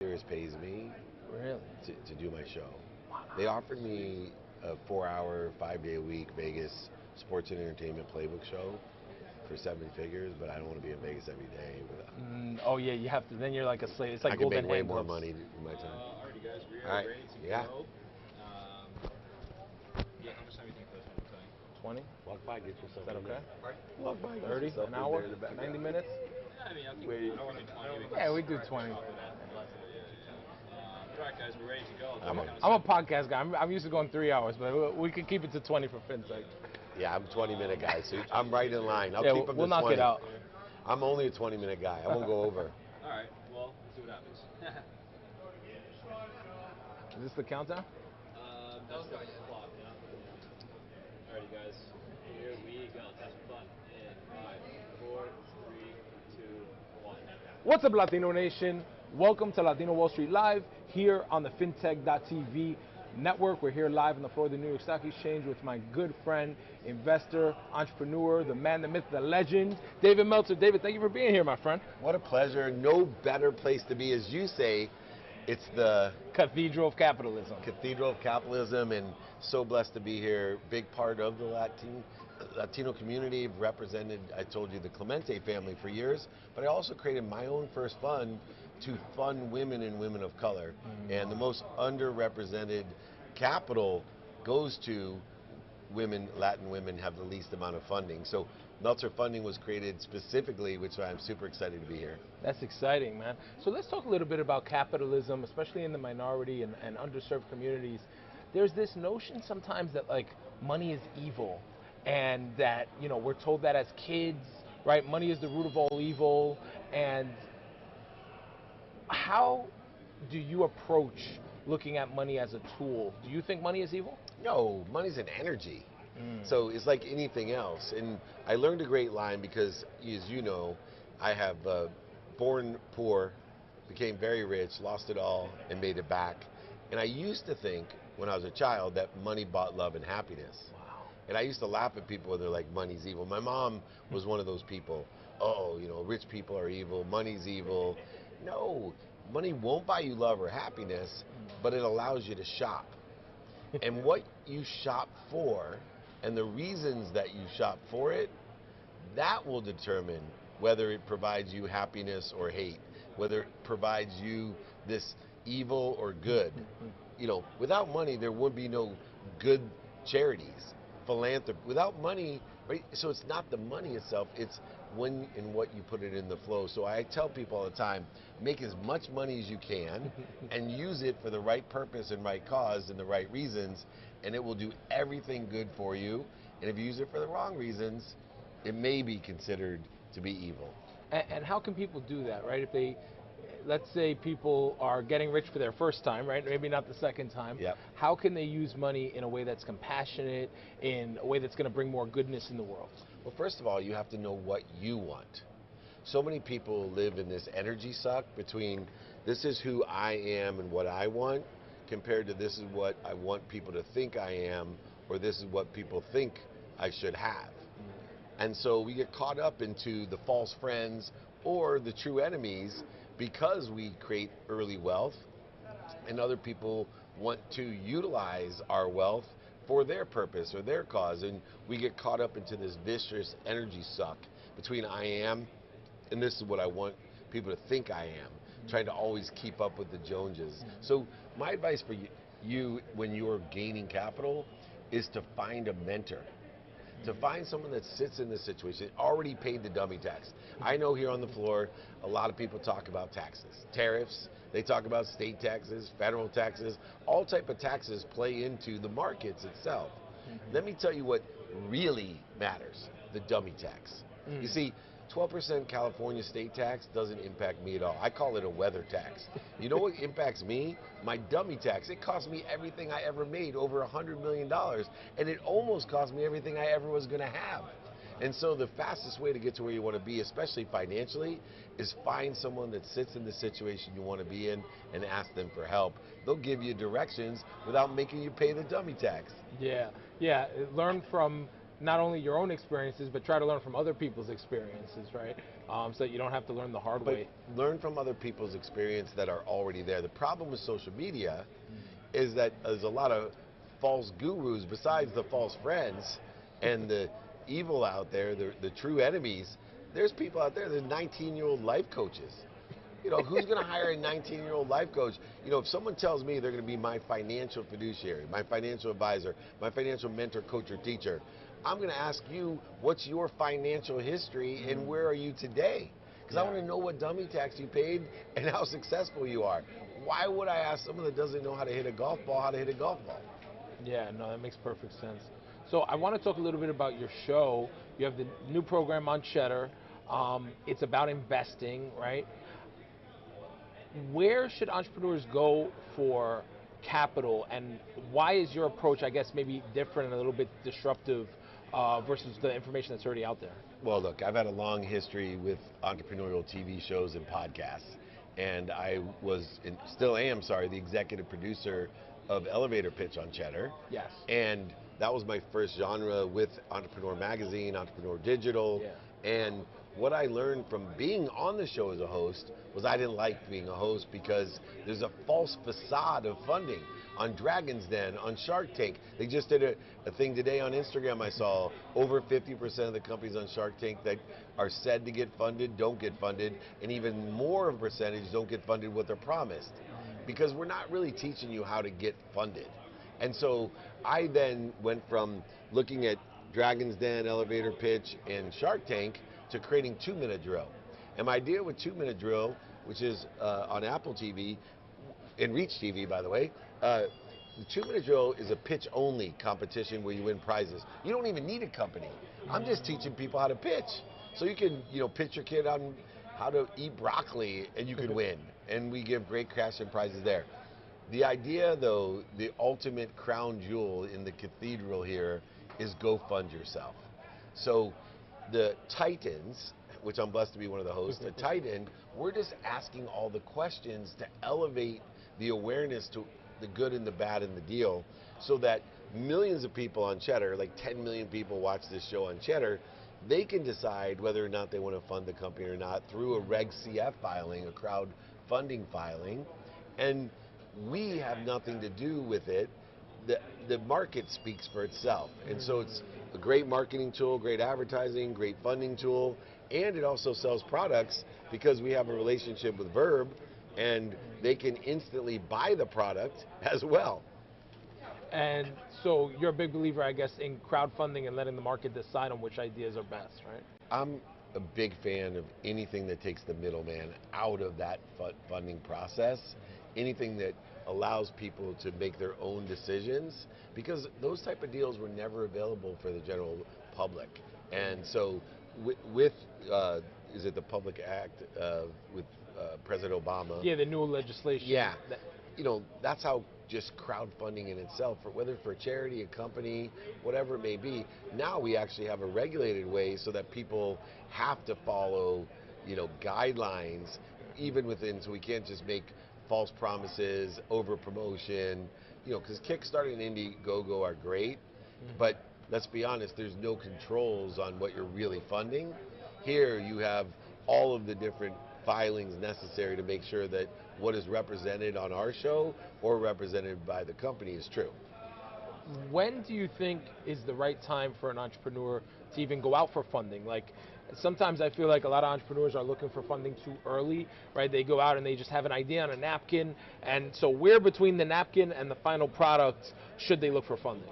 Series pays me Really? to do my show. They offered me a 4-hour, 5-day a week Vegas sports and entertainment playbook show for 7 figures, but I don't want to be in Vegas every day. Oh yeah, you have to. Then you're like a slave. It's I like can make golden way more handcuffs. money in my time. Alrighty, guys, we All are right. ready to Yeah. go. Yeah, how much time do you think for this one, Tony? 20? Walk by, get yourself. Is that in okay? there. Pardon? Walk by, get 30? yourself An in hour? there in the background. 90 minutes? Yeah, I mean, I think Wait. I don't want to do 20. Yeah, we do 20. Alright, guys, we're ready to go. I'm a podcast guy. I'm used to going 3 hours, but we can keep it to 20 for FinTech. Yeah, I'm a 20-minute guy, so I'm right in line. I'll Yeah, keep them we'll to knock 20. it out. I'm only a 20-minute guy. I won't go over. Alright, well, let's see what happens. Is this the countdown? That's the clock, yeah. Alrighty, guys, here we go. Let's have some fun. In 5, 4, 3, 2, 1. What's up, Latino Nation? Welcome to Latino Wall Street Live here on the FinTech.tv network. We're here live on the floor of the New York Stock Exchange with my good friend, investor, entrepreneur, the man, the myth, the legend, DavidMeltzer. David, thank you for being here, my friend. What a pleasure. No better place to be. As you say, it's the Cathedral of capitalism. Cathedral of Capitalism, and so blessed to be here. Big part of the Latino community. I've represented, I told you, the Clemente family for years, but I also created my own first fund to fund women and women of color. And the most underrepresented capital goes to women. Latin women have the least amount of funding. So Meltzer Funding was created specifically, which I'm super excited to be here. That's exciting, man. So let's talk a little bit about capitalism, especially in the minority and underserved communities. There's this notion sometimes that like money is evil, and that, you know, we're told that as kids, right? Money is the root of all evil. And how do you approach looking at money as a tool? Do you think money is evil? No, money's an energy. So it's like anything else. And I learned a great line because, as you know, I have born poor, became very rich, lost it all, and made it back. And I used to think when I was a child that money bought love and happiness. Wow. And I used to laugh at people when they're like, money's evil. My mom was one of those people. Oh, you know, rich people are evil, money's evil. No, money won't buy you love or happiness, but it allows you to shop. And what you shop for and the reasons that you shop for it, that will determine whether it provides you happiness or hate, whether it provides you this evil or good. You know, without money, there would be no good charities, philanthropy. Without money, right? So it's not the money itself, it's when and what you put it in the flow. So I tell people all the time, make as much money as you can and use it for the right purpose and right cause and the right reasons, and it will do everything good for you. And if you use it for the wrong reasons, it may be considered to be evil. And how can people do that, right? If they, let's say people are getting rich for their first time, right? Maybe not the second time. Yep. How can they use money in a way that's compassionate, in a way that's going to bring more goodness in the world? Well, first of all, you have to know what you want. So many people live in this energy suck between this is who I am and what I want, compared to this is what I want people to think I am, or this is what people think I should have. And so we get caught up into the false friends or the true enemies because we create early wealth, and other people want to utilize our wealth for their purpose or their cause, and we get caught up into this vicious energy suck between I am and this is what I want people to think I am, trying to always keep up with the Joneses. So my advice for you when you're gaining capital is to find a mentor. To find someone that sits in this situation, already paid the dummy tax. I know here on the floor, a lot of people talk about taxes, tariffs, they talk about state taxes, federal taxes, all type of taxes play into the markets itself. Let me tell you what really matters, the dummy tax. You see, 12% California state tax doesn't impact me at all. I call it a weather tax. You know what impacts me? My dummy tax. It cost me everything I ever made, over $100 million, and it almost cost me everything I ever was going to have. And so the fastest way to get to where you want to be, especially financially, is find someone that sits in the situation you want to be in and ask them for help. They'll give you directions without making you pay the dummy tax. Yeah, yeah. Learn from not only your own experiences, but try to learn from other people's experiences, right? So that you don't have to learn the hard But way. learn from other people's experience that are already there. The problem with social media is that there's a lot of false gurus besides the false friends and the evil out there, the true enemies. There's people out there, there's 19-year-old life coaches. You know, who's going to hire a 19-year-old life coach? You know, if someone tells me they're going to be my financial fiduciary, my financial advisor, my financial mentor, coach, or teacher, I'm going to ask you, what's your financial history and where are you today? Because I want to know what dummy tax you paid and how successful you are. Why would I ask someone that doesn't know how to hit a golf ball how to hit a golf ball? Yeah, no, that makes perfect sense. So I want to talk a little bit about your show. You have the new program on Cheddar. It's about investing, right? Where should entrepreneurs go for capital, and why is your approach, I guess, maybe different and a little bit disruptive versus the information that's already out there? Well, look, I've had a long history with entrepreneurial TV shows and podcasts, and I was, and still am, sorry, the executive producer of Elevator Pitch on Cheddar. Yes. And that was my first genre with Entrepreneur Magazine, Entrepreneur Digital. Yeah. And what I learned from being on the show as a host was I didn't like being a host because there's a false facade of funding. On Dragon's Den, on Shark Tank, they just did a thing today on Instagram I saw, over 50% of the companies on Shark Tank that are said to get funded don't get funded, and even more of a percentage don't get funded what they're promised. Because we're not really teaching you how to get funded. And so I then went from looking at Dragon's Den, Elevator Pitch, and Shark Tank to creating 2-Minute Drill. And my idea with 2-Minute Drill, which is on Apple TV, and Reach TV, by the way, the 2-Minute Drill is a pitch-only competition where you win prizes. You don't even need a company. I'm just teaching people how to pitch. So you can, you know, pitch your kid on how to eat broccoli, and you can win. And we give great cash and prizes there. The idea, though, the ultimate crown jewel in the cathedral here is go fund yourself. So the Titans, which I'm blessed to be one of the hosts, the Titan, we're just asking all the questions to elevate the awareness to the good and the bad and the deal, so that millions of people on Cheddar, like 10 million people watch this show on Cheddar, they can decide whether or not they want to fund the company or not through a Reg CF filing, a crowdfunding filing, and we have nothing to do with it. The market speaks for itself, and so it's a great marketing tool, great advertising, great funding tool, and it also sells products because we have a relationship with Verb, and they can instantly buy the product as well. And so you're a big believer, I guess, in crowdfunding and letting the market decide on which ideas are best, right? I'm a big fan of anything that takes the middleman out of that funding process, anything that allows people to make their own decisions, because those type of deals were never available for the general public. And so with is it the Public Act with President Obama? Yeah, the new legislation. Yeah, you know, that's how just crowdfunding in itself, for whether for a charity, a company, whatever it may be. Now we actually have a regulated way so that people have to follow, you know, guidelines, even within, so we can't just make false promises, over promotion, you know, because Kickstarter and Indiegogo are great, but let's be honest, there's no controls on what you're really funding. Here you have all of the different filings necessary to make sure that what is represented on our show or represented by the company is true. When do you think is the right time for an entrepreneur to even go out for funding? Like, sometimes I feel like a lot of entrepreneurs are looking for funding too early, right? They go out and they just have an idea on a napkin, and so where between the napkin and the final product should they look for funding?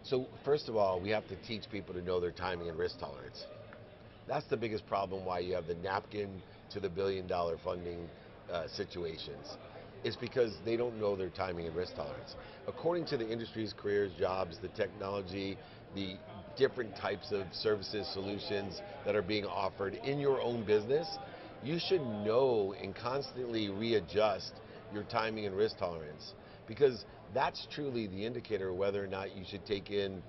So first of all, we have to teach people to know their timing and risk tolerance. That's the biggest problem why you have the napkin to the billion-dollar funding situations. It's because they don't know their timing and risk tolerance. According to the industry's careers, jobs, the technology, the different types of services, solutions that are being offered in your own business, you should know and constantly readjust your timing and risk tolerance, because that's truly the indicator of whether or not you should take in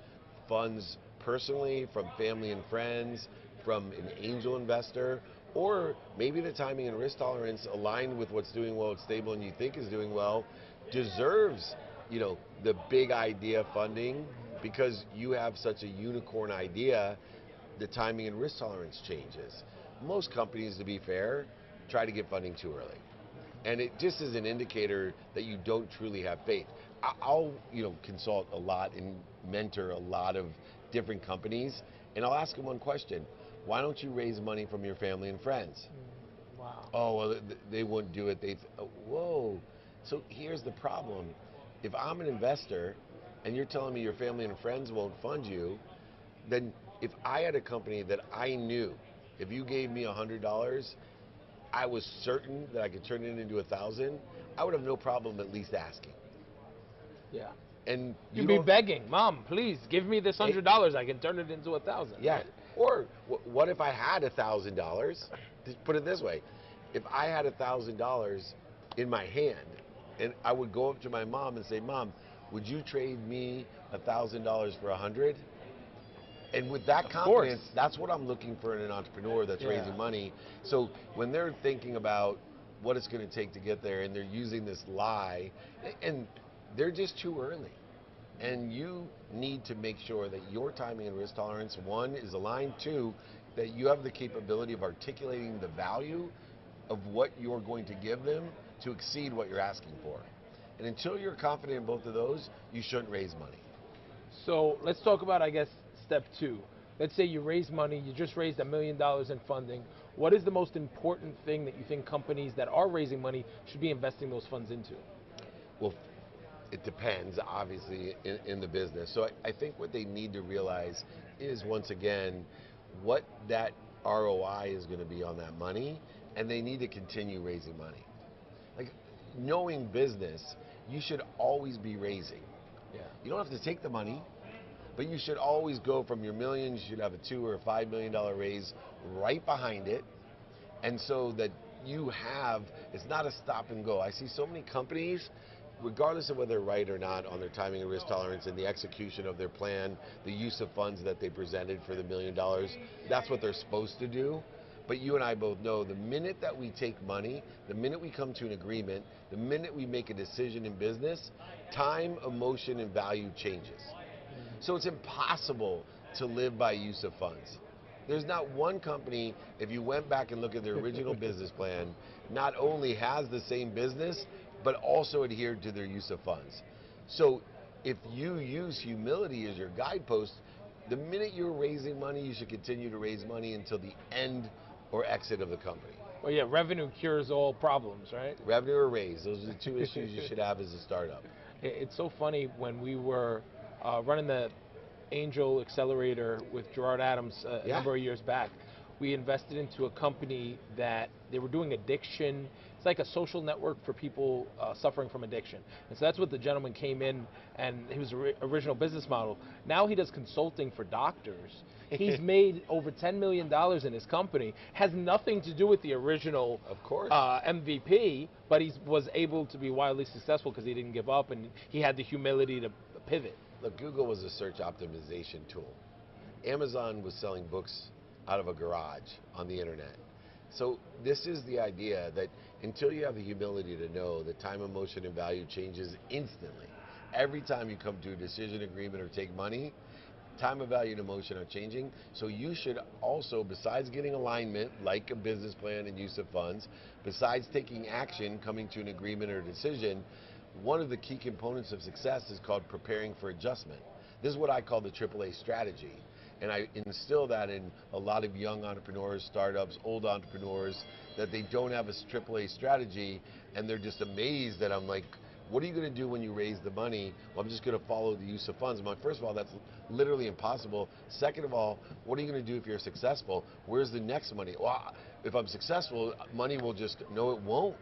funds personally from family and friends, from an angel investor, or maybe the timing and risk tolerance aligned with what's doing well, it's stable, and you think is doing well, deserves, you know, the big idea funding, because you have such a unicorn idea, the timing and risk tolerance changes. Most companies, to be fair, try to get funding too early. And it just is an indicator that you don't truly have faith. I'll consult a lot and mentor a lot of different companies, and I'll ask them one question: why don't you raise money from your family and friends? Wow. Oh, well, they wouldn't do it. Whoa. So here's the problem: if I'm an investor, and you're telling me your family and friends won't fund you, then if I had a company that I knew, if you gave me $100, I was certain that I could turn it into 1,000, I would have no problem at least asking. Yeah. And You'd be begging, Mom, please give me this $100. I can turn it into 1,000. Yeah. Right? Or what if I had $1,000? Put it this way: if I had $1,000 in my hand, and I would go up to my mom and say, Mom, would you trade me $1,000 for 100? And with that confidence, that's what I'm looking for in an entrepreneur that's raising money. So when they're thinking about what it's going to take to get there, and they're using this lie, and they're just too early. And you need to make sure that your timing and risk tolerance, one, is aligned, two, that you have the capability of articulating the value of what you're going to give them to exceed what you're asking for. And until you're confident in both of those, you shouldn't raise money. So let's talk about, I guess, step two. Let's say you raise money, you just raised $1 million in funding. What is the most important thing that you think companies that are raising money should be investing those funds into? Well, it depends, obviously, in the business. So I think what they need to realize is, once again, what that ROI is going to be on that money, and they need to continue raising money. Like, knowing business, you should always be raising. Yeah. You don't have to take the money, but you should always go from your million. You should have a $2 or $5 million raise right behind it, and so that you have, it's not a stop and go. I see so many companies, regardless of whether they're right or not on their timing and risk tolerance and the execution of their plan, the use of funds that they presented for the $1 million, that's what they're supposed to do. But you and I both know, the minute that we take money, the minute we come to an agreement, the minute we make a decision in business, time, emotion, and value changes. So it's impossible to live by use of funds. There's not one company, if you went back and look at their original business plan, not only has the same business, but also adhered to their use of funds. So if you use humility as your guidepost, the minute you're raising money, you should continue to raise money until the end or exit of the company. Well, yeah, revenue cures all problems, right? Revenue or raise, those are the two issues you should have as a startup. It's so funny, when we were running the Angel Accelerator with Gerard Adams a number of years back, we invested into a company that they were doing addiction. It's like a social network for people suffering from addiction. And so that's what the gentleman came in, and his original business model. Now he does consulting for doctors. He's made over $10 million in his company. Has nothing to do with the original, of course, MVP, but he was able to be wildly successful because he didn't give up, and he had the humility to pivot. Look, Google was a search optimization tool. Amazon was selling books out of a garage on the internet. So this is the idea that until you have the humility to know that time, emotion, and value changes instantly. Every time you come to a decision, agreement, or take money, time of value and emotion are changing. So you should also, besides getting alignment, like a business plan and use of funds, besides taking action, coming to an agreement or a decision, one of the key components of success is called preparing for adjustment. This is what I call the AAA strategy. And I instill that in a lot of young entrepreneurs, startups, old entrepreneurs, that they don't have a AAA strategy, and they're just amazed that I'm like, what are you going to do when you raise the money? Well, I'm just going to follow the use of funds. I'm like, first of all, that's literally impossible. Second of all, what are you going to do if you're successful? Where's the next money? Well, if I'm successful, money will just, no, it won't.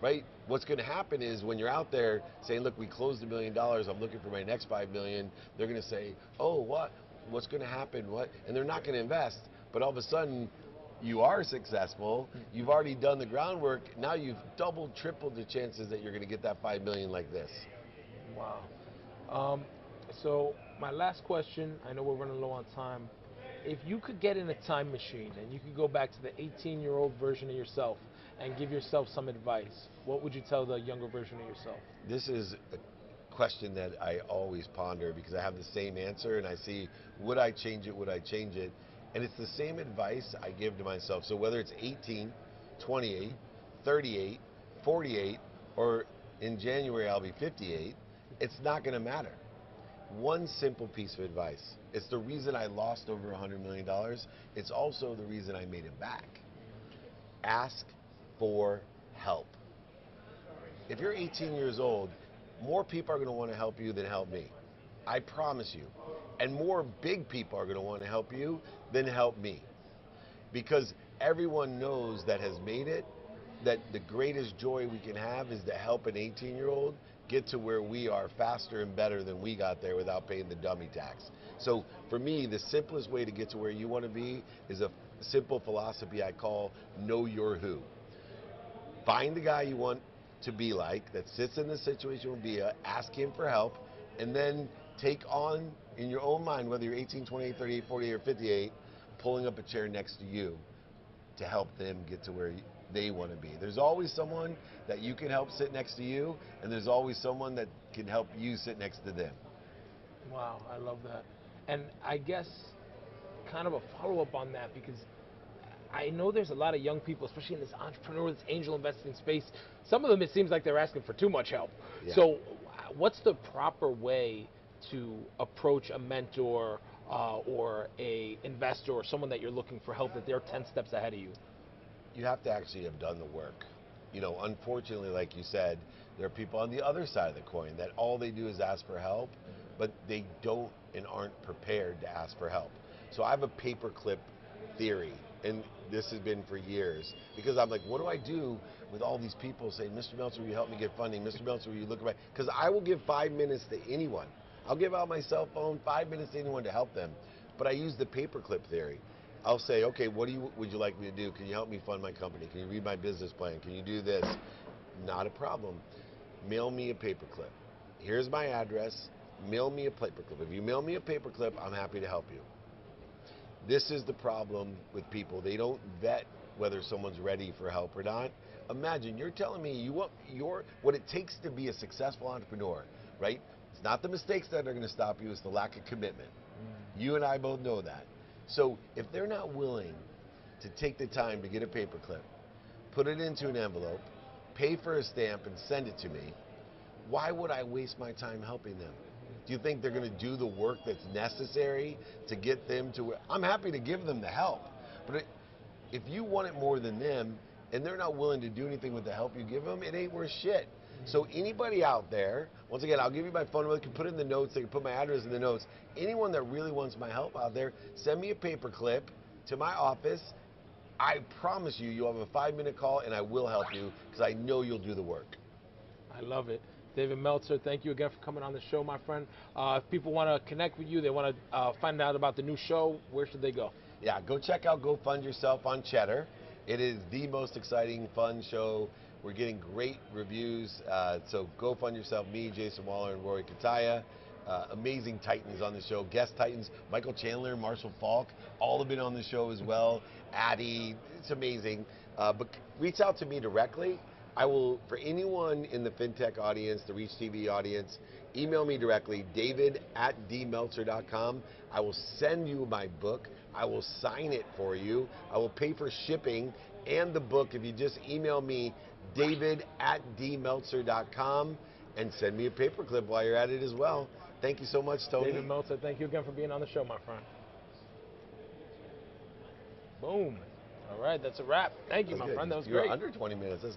Right? What's going to happen is, when you're out there saying, look, we closed $1 million, I'm looking for my next 5 million, they're going to say, oh, what? What's going to happen? What? And they're not going to invest. But all of a sudden, you are successful. You've already done the groundwork. Now you've doubled, tripled the chances that you're going to get that 5 million like this. Wow. So my last question, I know we're running low on time. If you could get in a time machine and you could go back to the 18-year-old version of yourself and give yourself some advice, what would you tell the younger version of yourself? This is a question that I always ponder because I have the same answer and I see, would I change it, would I change it? And it's the same advice I give to myself. So whether it's 18, 28, 38, 48, or in January I'll be 58, it's not going to matter. One simple piece of advice. It's the reason I lost over $100 million. It's also the reason I made it back. Ask for help. If you're 18 years old, more people are going to want to help you than help me. I promise you. And more big people are going to want to help you than help me. Because everyone knows that has made it, that the greatest joy we can have is to help an 18-year-old get to where we are faster and better than we got there without paying the dummy tax. So for me, the simplest way to get to where you want to be is a simple philosophy I call know your who. Find the guy you want to be like, that sits in the situation with Bia, ask him for help, and then take on, in your own mind, whether you're 18, 28, 38, 48, or 58, pulling up a chair next to you to help them get to where they want to be. There's always someone that you can help sit next to you, and there's always someone that can help you sit next to them. Wow, I love that. And I guess kind of a follow-up on that, because I know there's a lot of young people, especially in this entrepreneurial, this angel investing space. Some of them, it seems like they're asking for too much help. Yeah. So what's the proper way to approach a mentor or a investor or someone that you're looking for help, that they're 10 steps ahead of you? You have to actually have done the work. You know, unfortunately, like you said, there are people on the other side of the coin that all they do is ask for help, but they don't and aren't prepared to ask for help. So I have a paperclip theory, and this has been for years, because I'm like, what do I do with all these people saying, Mr. Meltzer, will you help me get funding? Mr. Meltzer, will you look at my, because I will give 5 minutes to anyone. I'll give out my cell phone, 5 minutes to anyone to help them. But I use the paperclip theory. I'll say, okay, what would you like me to do? Can you help me fund my company? Can you read my business plan? Can you do this? Not a problem. Mail me a paperclip. Here's my address. Mail me a paperclip. If you mail me a paperclip, I'm happy to help you. This is the problem with people. They don't vet whether someone's ready for help or not. Imagine, you're telling me you want what it takes to be a successful entrepreneur, right? It's not the mistakes that are going to stop you, it's the lack of commitment. You and I both know that. So if they're not willing to take the time to get a paperclip, put it into an envelope, pay for a stamp and send it to me, why would I waste my time helping them? Do you think they're going to do the work that's necessary to get them to where? I'm happy to give them the help, but if you want it more than them and they're not willing to do anything with the help you give them, it ain't worth shit. So anybody out there, once again, I'll give you my phone number. They can put it in the notes. They can put my address in the notes. Anyone that really wants my help out there, send me a paperclip to my office. I promise you, you'll have a 5-minute call, and I will help you because I know you'll do the work. I love it. DavidMeltzer, thank you again for coming on the show, my friend. If people want to connect with you, they want to find out about the new show, where should they go? Yeah, go check out Go Fund Yourself on Cheddar. It is the most exciting, fun show. We're getting great reviews. So Go Fund Yourself, me, Jason Waller, and Rory Kataya. Amazing Titans on the show. Guest Titans, Michael Chandler, Marshall Falk, all have been on the show as well. Addie, it's amazing. But reach out to me directly. I will, for anyone in the FinTech audience, the Reach TV audience, email me directly, david@dmeltzer.com. I will send you my book. I will sign it for you. I will pay for shipping and the book if you just email me, david@dmeltzer.com, and send me a paperclip while you're at it as well. Thank you so much, Tony. DavidMeltzer, thank you again for being on the show, my friend. Boom. All right, that's a wrap. Thank you, my friend. That was great. You were under 20 minutes. That's